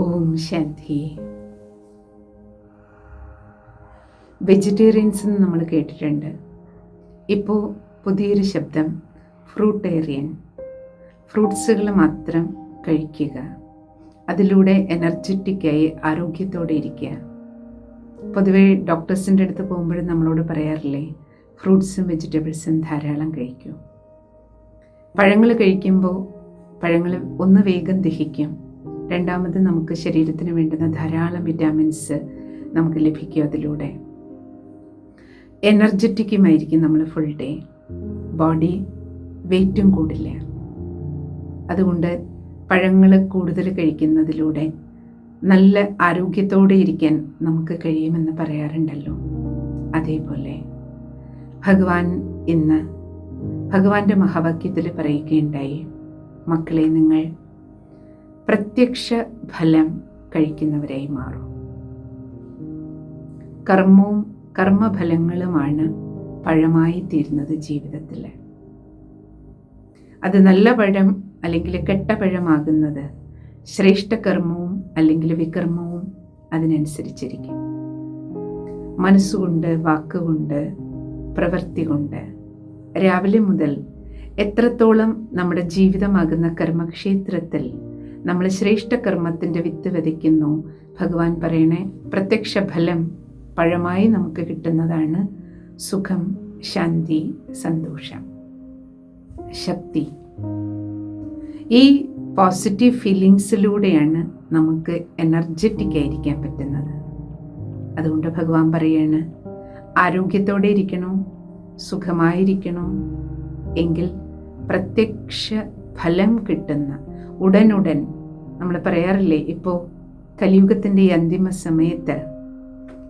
Om Shanti. Vegetarians എന്ന് നമ്മൾ കേട്ടിട്ടുണ്ട്. ഇപ്പോൾ പുതിയൊരു ശബ്ദം ഫ്രൂട്ടേറിയൻ. ഫ്രൂട്ട്സുകൾ മാത്രം കഴിക്കുക, അതിലൂടെ എനർജറ്റിക്കായി ആരോഗ്യത്തോടെ ഇരിക്കുക. പൊതുവേ ഡോക്ടേഴ്സിൻ്റെ അടുത്ത് പോകുമ്പോഴും നമ്മളോട് പറയാറില്ലേ, ഫ്രൂട്ട്സും വെജിറ്റബിൾസും ധാരാളം കഴിക്കൂ. പഴങ്ങൾ കഴിക്കുമ്പോൾ പഴങ്ങൾ ഒന്ന് വേഗം ദഹിക്കും, രണ്ടാമത് നമുക്ക് ശരീരത്തിന് വേണ്ടുന്ന ധാരാളം വിറ്റാമിൻസ് നമുക്ക് ലഭിക്കും. അതിലൂടെ എനർജറ്റിക്കുമായിരിക്കും നമ്മൾ ഫുൾ ഡേ. ബോഡി വെയിറ്റും കൂടില്ല. അതുകൊണ്ട് പഴങ്ങൾ കൂടുതൽ കഴിക്കുന്നതിലൂടെ നല്ല ആരോഗ്യത്തോടെ ഇരിക്കാൻ നമുക്ക് കഴിയുമെന്ന് പറയാറുണ്ടല്ലോ. അതേപോലെ ഭഗവാൻ ഇന്ന് ഭഗവാന്റെ മഹാവാക്യത്തിൽ പറയുകയുണ്ടായി, മക്കളെ, നിങ്ങൾ പ്രത്യക്ഷ ഫലം കഴിക്കുന്നവരായി മാറും. കർമ്മവും കർമ്മഫലങ്ങളുമാണ് പഴമായി തീരുന്നത് ജീവിതത്തിൽ. അത് നല്ല പഴം അല്ലെങ്കിൽ കെട്ട പഴമാകുന്നത് ശ്രേഷ്ഠകർമ്മവും അല്ലെങ്കിൽ വികർമ്മവും അതിനനുസരിച്ചിരിക്കും. മനസ്സുകൊണ്ട്, വാക്കുകൊണ്ട്, പ്രവൃത്തി കൊണ്ട് രാവിലെ മുതൽ എത്രത്തോളം നമ്മുടെ ജീവിതമാകുന്ന കർമ്മക്ഷേത്രത്തിൽ നമ്മൾ ശ്രേഷ്ഠ കർമ്മത്തിൻ്റെ വിത്ത് വിതയ്ക്കുന്നു. ഭഗവാൻ പറയണേ, പ്രത്യക്ഷ ഫലം പഴമായി നമുക്ക് കിട്ടുന്നതാണ് സുഖം, ശാന്തി, സന്തോഷം, ശക്തി. ഈ പോസിറ്റീവ് ഫീലിങ്സിലൂടെയാണ് നമുക്ക് എനർജറ്റിക് ആയിരിക്കാൻ പറ്റുന്നത്. അതുകൊണ്ട് ഭഗവാൻ പറയാണ്, ആരോഗ്യത്തോടെ ഇരിക്കണോ, സുഖമായിരിക്കണോ എങ്കിൽ പ്രത്യക്ഷ ഫലം കിട്ടുന്ന ഉടനുടൻ, നമ്മൾ പറയാറില്ലേ, ഇപ്പോൾ കലിയുഗത്തിൻ്റെ ഈ അന്തിമ സമയത്ത്,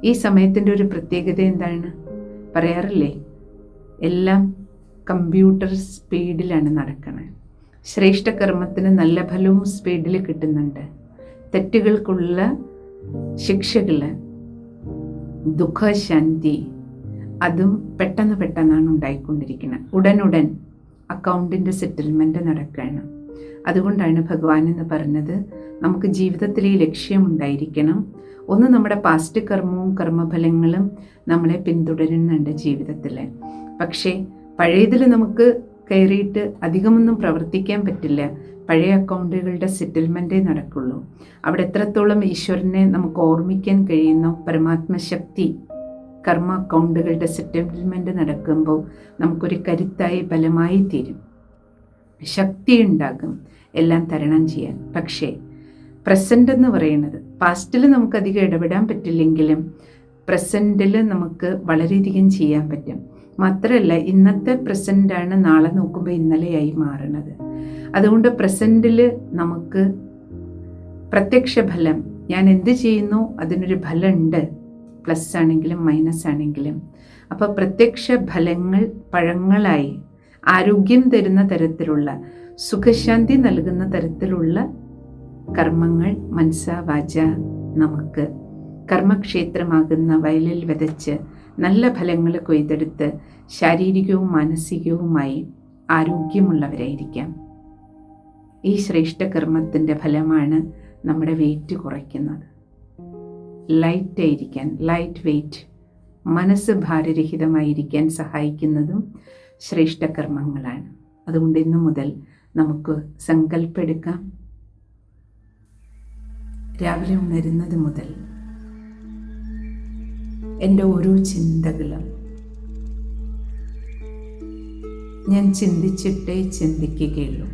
ഈ സമയത്തിൻ്റെ ഒരു പ്രത്യേകത എന്താണ് പറയാറില്ലേ, എല്ലാം കമ്പ്യൂട്ടർ സ്പീഡിലാണ് നടക്കുന്നത്. ശ്രേഷ്ഠ കർമ്മത്തിന് നല്ല ഫലവും സ്പീഡിൽ കിട്ടുന്നുണ്ട്. തെറ്റുകൾക്കുള്ള ശിക്ഷകൾ, ദുഃഖശാന്തി, അതും പെട്ടെന്നാണ് ഉണ്ടായിക്കൊണ്ടിരിക്കുന്നത്. ഉടനുടൻ അക്കൗണ്ടിൻ്റെ സെറ്റിൽമെൻറ്റ് നടക്കുകയാണ്. അതുകൊണ്ടാണ് ഭഗവാൻ എന്ന് പറഞ്ഞത്, നമുക്ക് ജീവിതത്തിൽ ഈ ലക്ഷ്യമുണ്ടായിരിക്കണം. ഒന്ന്, നമ്മുടെ പാസ്റ്റ് കർമ്മവും കർമ്മഫലങ്ങളും നമ്മളെ പിന്തുടരുന്നുണ്ട് ജീവിതത്തിൽ. പക്ഷേ പഴയതിൽ നമുക്ക് കയറിയിട്ട് അധികമൊന്നും പ്രവർത്തിക്കാൻ പറ്റില്ല. പഴയ അക്കൗണ്ടുകളുടെ സെറ്റിൽമെൻറ്റേ നടക്കുള്ളൂ. അവിടെ എത്രത്തോളം ഈശ്വരനെ നമുക്ക് ഓർമ്മിക്കാൻ കഴിയുന്നോ, പരമാത്മശക്തി, കർമ്മ അക്കൗണ്ടുകളുടെ സെറ്റിൽമെൻറ്റ് നടക്കുമ്പോൾ നമുക്കൊരു കരുത്തായി, ബലമായി തീരും, ശക്തി ഉണ്ടാകും എല്ലാം തരണം ചെയ്യാൻ. പക്ഷേ പ്രസൻ്റ് എന്ന് പറയുന്നത്, പാസ്റ്റിൽ നമുക്ക് അധികം ഇടപെടാൻ പറ്റില്ലെങ്കിലും പ്രസൻറ്റിൽ നമുക്ക് വളരെയധികം ചെയ്യാൻ പറ്റും. മാത്രമല്ല, ഇന്നത്തെ പ്രസൻ്റാണ് നാളെ നോക്കുമ്പോൾ ഇന്നലെയായി മാറുന്നത്. അതുകൊണ്ട് പ്രസൻറ്റിൽ നമുക്ക് പ്രത്യക്ഷ ഫലം, ഞാൻ എന്ത് ചെയ്യുന്നു അതിനൊരു ഫലമുണ്ട്, പ്ലസ് ആണെങ്കിലും മൈനസ് ആണെങ്കിലും. അപ്പോൾ പ്രത്യക്ഷ ഫലങ്ങൾ പഴങ്ങളായി ആരോഗ്യം തരുന്ന തരത്തിലുള്ള, സുഖശാന്തി നൽകുന്ന തരത്തിലുള്ള കർമ്മങ്ങൾ മനസ്സ വാച നമുക്ക് കർമ്മക്ഷേത്രമാകുന്ന വയലിൽ വിതച്ച് നല്ല ഫലങ്ങൾ കൊയ്തെടുത്ത് ശാരീരികവും മാനസികവുമായി ആരോഗ്യമുള്ളവരായിരിക്കാം. ഈ ശ്രേഷ്ഠ കർമ്മത്തിൻ്റെ ഫലമാണ് നമ്മുടെ വെയിറ്റ് കുറയ്ക്കുന്നത്. ലൈറ്റായിരിക്കാൻ, ലൈറ്റ് വെയ്റ്റ്, മനസ്സ് ഭാരരഹിതമായിരിക്കാൻ സഹായിക്കുന്നതും ശ്രേഷ്ഠ കർമ്മങ്ങളാണ്. അതുകൊണ്ട് ഇന്നു മുതൽ നമുക്ക് സങ്കല്പമെടുക്കാം, രാവിലെ ഉണരുന്നത് മുതൽ എൻ്റെ ഓരോ ചിന്തകളും ഞാൻ ചിന്തിച്ചിട്ടേ ചിന്തിക്കുകയുള്ളൂ.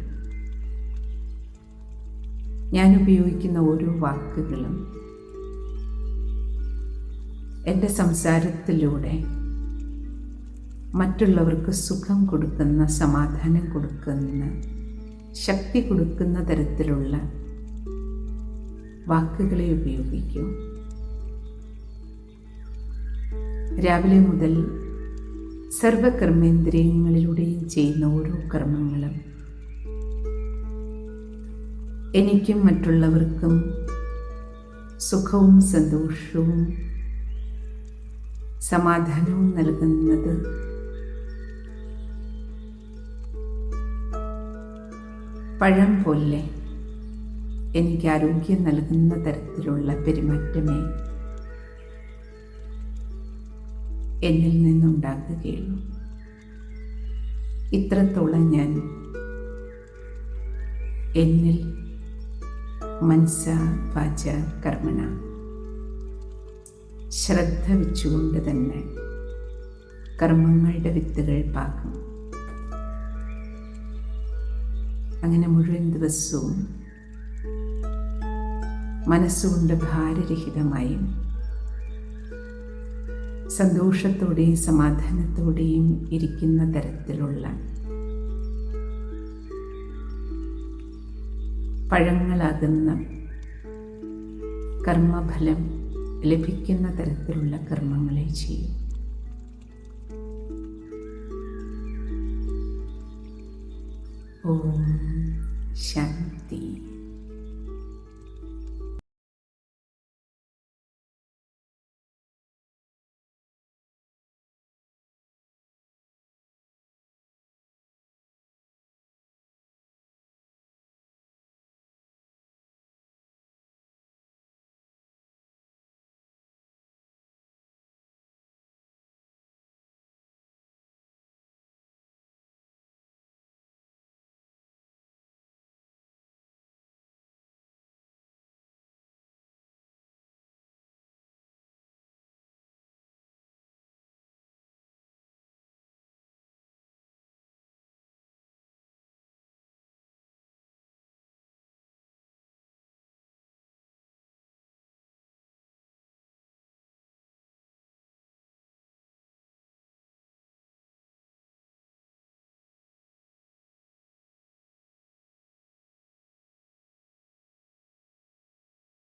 ഞാൻ ഉപയോഗിക്കുന്ന ഓരോ വാക്കുകളും എൻ്റെ സംസാരത്തിലൂടെ മറ്റുള്ളവർക്ക് സുഖം കൊടുക്കുന്ന, സമാധാനം കൊടുക്കുന്ന, ശക്തി കൊടുക്കുന്ന തരത്തിലുള്ള വാക്കുകളെ ഉപയോഗിക്കൂ. രാവിലെ മുതൽ സർവകർമ്മേന്ദ്രിയങ്ങളിലൂടെയും ചെയ്യുന്ന ഓരോ കർമ്മങ്ങളും എനിക്കും മറ്റുള്ളവർക്കും സുഖവും സന്തോഷവും സമാധാനവും നൽകുന്നത് പഴം പോലെ എനിക്ക് ആരോഗ്യം നൽകുന്ന തരത്തിലുള്ള പെരുമാറ്റമേ എന്നിൽ നിന്നുണ്ടാകുകയുള്ളൂ. ഇത്രത്തോളം ഞാൻ എന്നിൽ മനസ്സ വാച കർമ്മണ ശ്രദ്ധ വെച്ചുകൊണ്ട് തന്നെ കർമ്മങ്ങളുടെ വിത്തുകൾ പാകും. അങ്ങനെ മുഴുവൻ ദിവസവും മനസ്സുകൊണ്ട് ഭാരരഹിതമായും സന്തോഷത്തോടെയും സമാധാനത്തോടെയും ഇരിക്കുന്ന തരത്തിലുള്ള പഴങ്ങളാകുന്ന കർമ്മഫലം ലഭിക്കുന്ന തരത്തിലുള്ള കർമ്മങ്ങളെ ചെയ്യും. ഓം ശാന്തി.